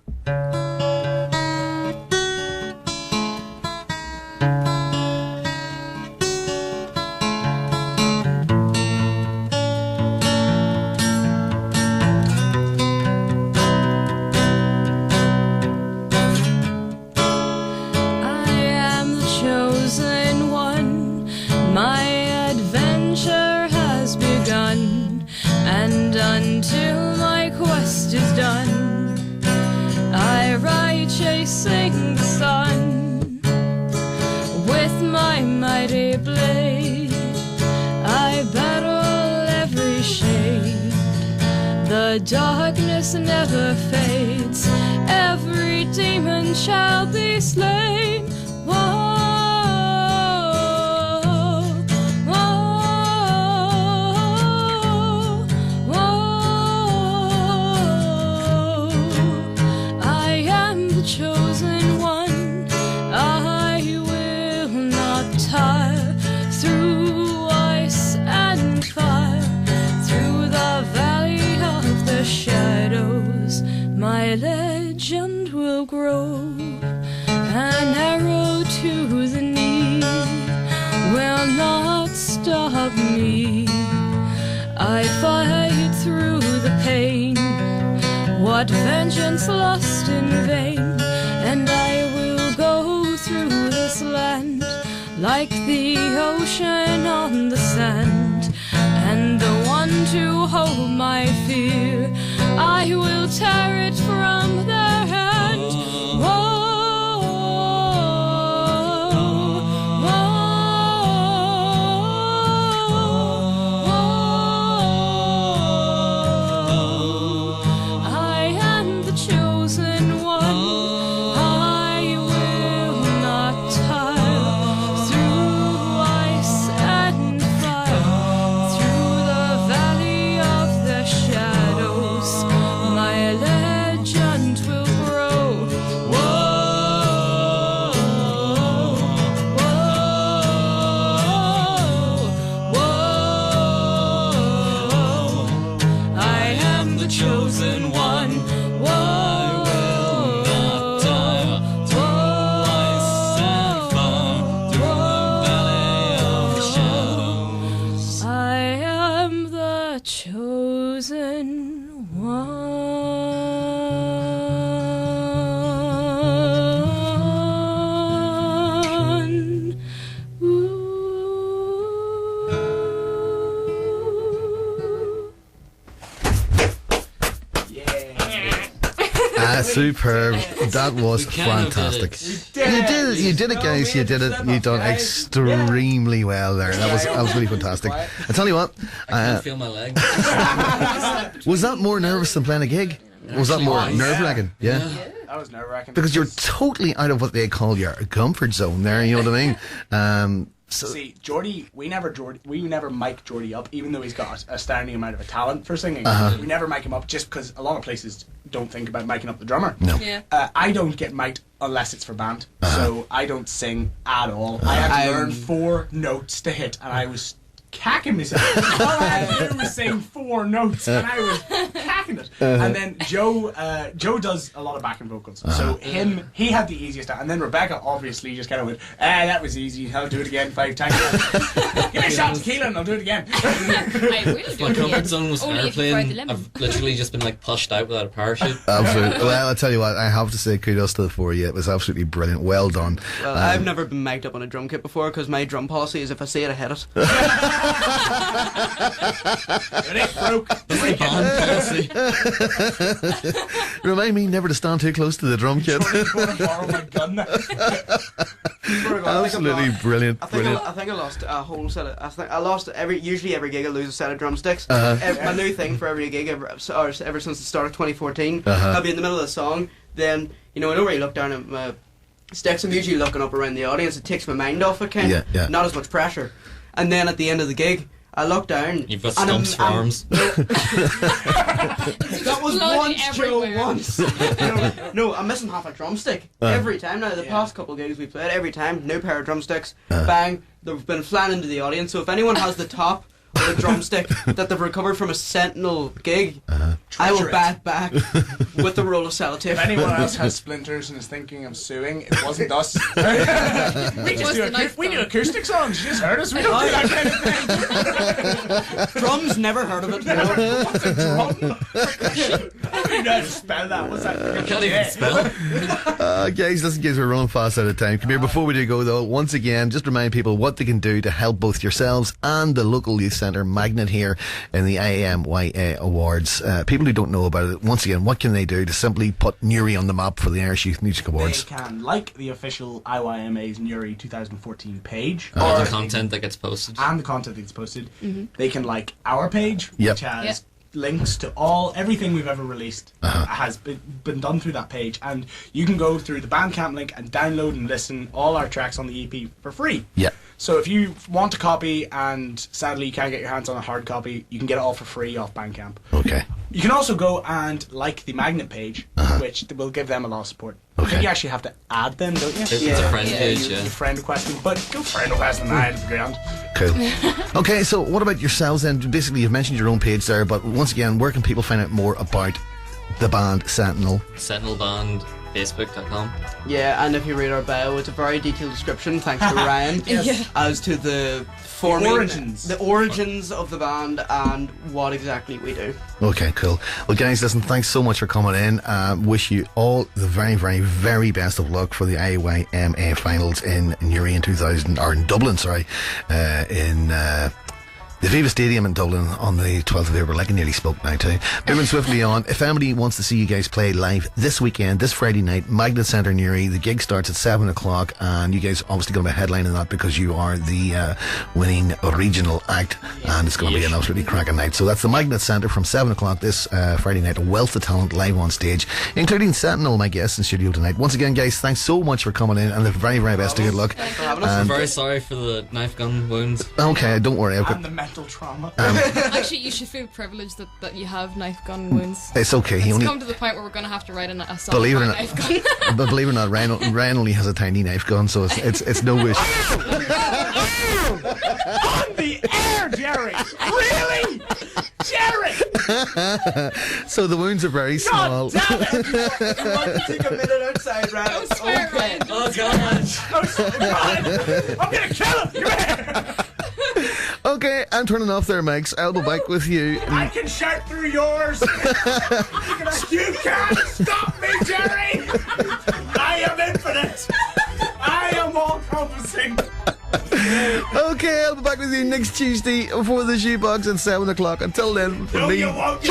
Until my quest is done, I ride chasing the sun. With my mighty blade, I battle every shade. The darkness never fades, every demon shall be slain. Whoa. Chosen one, I will not my legend will grow. An arrow to the knee will not stop me. I fight through the pain, what vengeance lost in vain, and I will go through this land like the ocean on the sand. And the one to hold my fear, I will tear it from their hand. Whoa. Superb. That was fantastic. You did it, guys. You did it. You done extremely well there. That was really fantastic. I tell you what, I can't feel my leg. Was that more nervous than playing a gig? Was that more nerve-wracking? Yeah. That was nerve-wracking. Because you're totally out of what they call your comfort zone there, you know what I mean? See, Geordie, we never mic Geordie up, even though he's got an astounding amount of a talent for singing. We never mic him up just because a lot of places don't think about micing up the drummer. No. Yeah. I don't get mic'd unless it's for band, so I don't sing at all. I had to learn 4 notes to hit, and I was cacking myself. All I had to do was sing 4 notes, and I was cacking it. And then Joe does a lot of backing vocals, so he had the easiest. And then Rebecca obviously just kind of went, that was easy. I'll do it again 5 times. Give me a shot of tequila and I'll do it again. I will do My it comfort again. zone was airplane. I've literally just been like pushed out without a parachute. Absolutely. Well, I tell you what, I have to say kudos to the 4 of you. It was absolutely brilliant. Well done. Well, I've never been mic'd up on a drum kit before because my drum policy is if I see it, I hit it. It ain't broke. Remind me never to stand too close to the drum kit. Borrow my gun now. Absolutely brilliant. I think I lost a whole set of. I lost usually every gig I lose a set of drumsticks. My new thing for every gig ever since the start of 2014. I'll be in the middle of the song. Then I know where you look down at my sticks. I'm usually looking up around the audience. It takes my mind off it, kind of. Yeah. Not as much pressure. And then at the end of the gig, I look down. You've got stumps for arms. That was once, Joe, once. No, I'm missing half a drumstick every time now. The past couple of gigs we played, every time, new pair of drumsticks, bang, they've been flying into the audience. So if anyone has the top of a drumstick that they've recovered from a Sentinel gig, I will bat back with a roll of sellotape. If anyone else has splinters and is thinking I'm suing, it wasn't us. we do acoustic songs. You just heard us. We don't do that kind of thing. Drums, never heard of it. What's a drum? I don't even know how to spell that. What's that? I can't even spell. Guys, listen, guys, we're running fast out of time. Come here, before we do go though, once again, just remind people what they can do to help both yourselves and the local youth centre Magnet here in the IYMA Awards. People who don't know about it, once again, what can they do to simply put Newry on the map for the Irish Youth Music Awards? They can like the official IYMA's Newry 2014 page. Or the content that gets posted. And the content that gets posted. They can like our page, which has links to everything we've ever released has been done through that page, and you can go through the Bandcamp link and download and listen all our tracks on the EP for free. So if you want a copy and sadly you can't get your hands on a hard copy, you can get it all for free off Bandcamp. Okay. You can also go and like the Magnet page, which will give them a lot of support. Okay. I think you actually have to add them, don't you? It's a friend page, you friend requesting, but go friend requesting that, it's grand. Cool. Okay, so what about yourselves then? Basically, you've mentioned your own page there, but once again, where can people find out more about the band Sentinel. Sentinel Band, Facebook.com. Yeah, and if you read our bio, it's a very detailed description, thanks to Ryan, as to the origins of the band and what exactly we do. Okay, cool. Well, guys, listen, thanks so much for coming in. Wish you all the very, very, very best of luck for the IYMA finals in Newry in Dublin, in the Viva Stadium in Dublin on the 12th of April. I can nearly spoke now too. Moving swiftly on, if anybody wants to see you guys play live this weekend, this Friday night, Magnet Centre Newry, the gig starts at 7 o'clock, and you guys obviously going to be headlining that because you are the winning regional act, and it's going to be an absolutely cracking night. So that's the Magnet Centre from 7 o'clock this Friday night. A wealth of talent live on stage, including Sentinel, my guest in studio tonight. Once again, guys, thanks so much for coming in, and the very, very best of good luck. I'm very sorry for the knife gun wounds. Okay, don't worry. And the mental trauma. Actually, you should feel privileged that you have knife gun wounds. It's okay. It's come to the point where we're going to have to write a song believe it or about not, knife gun. But believe it or not, Ryan only has a tiny knife gun, so it's no wish. On the air, Jerry! Really? Jerry! So the wounds are very small. You want to take a minute outside, Ryan? Okay. Oh, God. I'm going to kill him! Come here! Okay, I'm turning off their mics. I'll be back with you. I can shout through yours. You can't stop me, Jerry. I am infinite. I am all-encompassing. Okay, I'll be back with you next Tuesday for the Shoebox at 7 o'clock. Until then, No, you won't.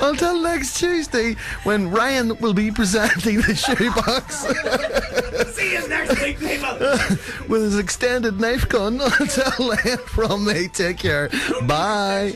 Until next Tuesday, when Ryan will be presenting the Shoebox. See you next week, people. With his extended knife gun. Until then, from me, take care. Bye.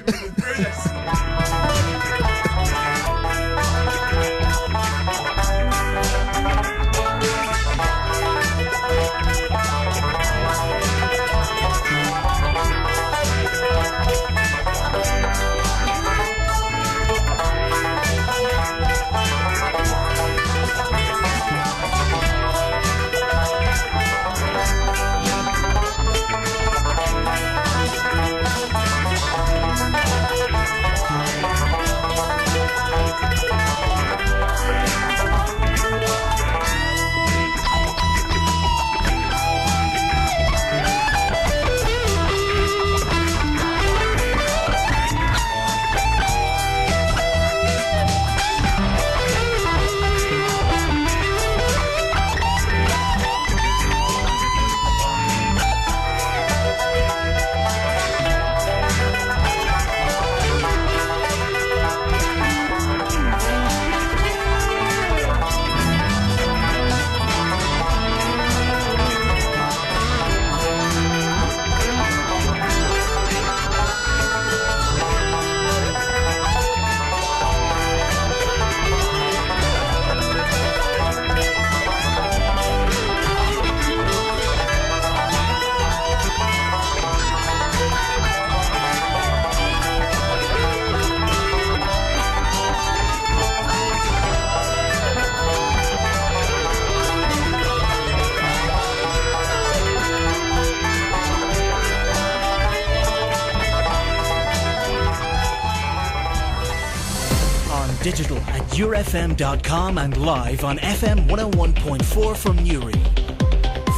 Digital at IURFM.com and live on FM 101.4 from Newry.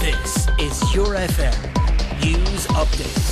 This is Your FM News Update.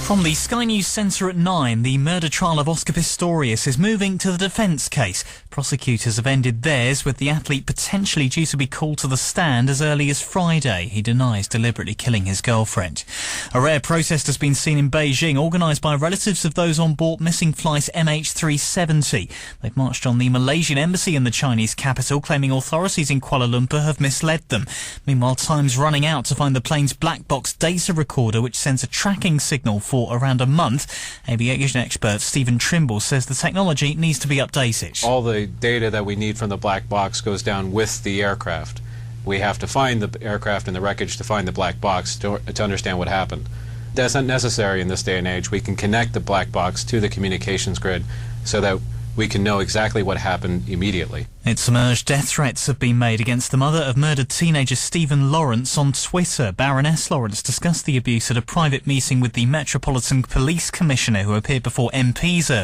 From the Sky News Centre at 9, the murder trial of Oscar Pistorius is moving to the defence case. Prosecutors have ended theirs, with the athlete potentially due to be called to the stand as early as Friday. He denies deliberately killing his girlfriend. A rare protest has been seen in Beijing, organised by relatives of those on board missing flight MH370. They've marched on the Malaysian embassy in the Chinese capital, claiming authorities in Kuala Lumpur have misled them. Meanwhile, time's running out to find the plane's black box data recorder, which sends a tracking signal for around a month. Aviation expert Stephen Trimble says the technology needs to be updated. All the data that we need from the black box goes down with the aircraft. We have to find the aircraft in the wreckage to find the black box to understand what happened. That's not necessary in this day and age. We can connect the black box to the communications grid so that we can know exactly what happened immediately. It's emerged death threats have been made against the mother of murdered teenager Stephen Lawrence on Twitter. Baroness Lawrence discussed the abuse at a private meeting with the Metropolitan Police Commissioner, who appeared before MPs earlier.